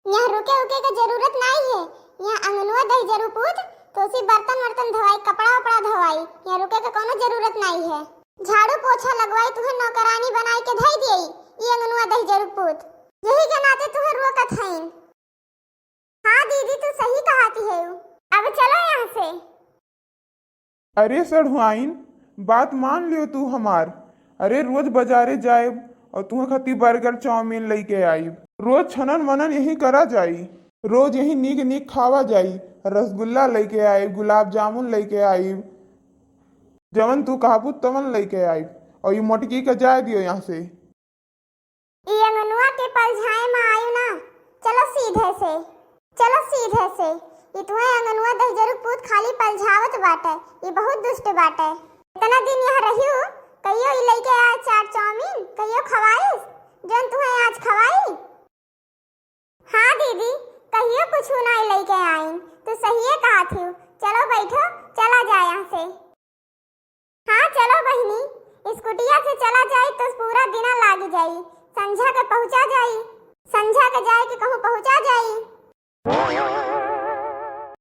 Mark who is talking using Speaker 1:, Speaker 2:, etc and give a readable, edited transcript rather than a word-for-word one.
Speaker 1: यहाँ रुके उके का जरूरत नहीं है। यहाँ अंगनवा दही जरूर पूछ तो उसी बर्तन वर्तन धोवाई, कपड़ा वपड़ा धोवाई। यहाँ रुके का कोनो जरूरत नहीं है। झाड़ू पोछा लगवाई तुहे नौकरानी बनाई के धई दिए। ये अंगनवा दही जरूर पूछ यही के नाते तुहे रोकत हईन। हाँ दीदी तू सही कहती है। अब चलो यहाँ से।
Speaker 2: अरे सढ़ुआइन, बात मान लियो तू हमार। अरे रोज बाजारे जाए और तुम्हें खाती बर्गर चाउमीन लेके आई। रोज छनन मनन यही करा जाई। रोज यही नीक नीक खावा जाई। रसगुल्ला लेके आई, गुलाब जामुन लेके आई, जवन तू कहबू तवन लेके आई। और ये मोटकी का जाए दियो यहाँ से।
Speaker 1: ये अंगनवा के पलझाए में आयु ना। चलो सीधे से, चलो सीधे से। ये तुम्हें अंगनवा दही जरूर पूत खाली पलझावत बाटे। ये बहुत दुष्ट बाटे। इतना दिन यहाँ रही हूँ, कहियो ये लेके आया चाट चाउमीन, कहियो खवाई जन तुम्हें आज खवाई। हाँ दीदी कहियो कुछ नहीं लेके आई। तू सही कहा थी। चलो बैठो, चला जाए यहाँ से। हाँ चलो बहनी, स्कूटिया से चला जाए तो पूरा दिन लाग जाई, संझा के पहुँचा जाई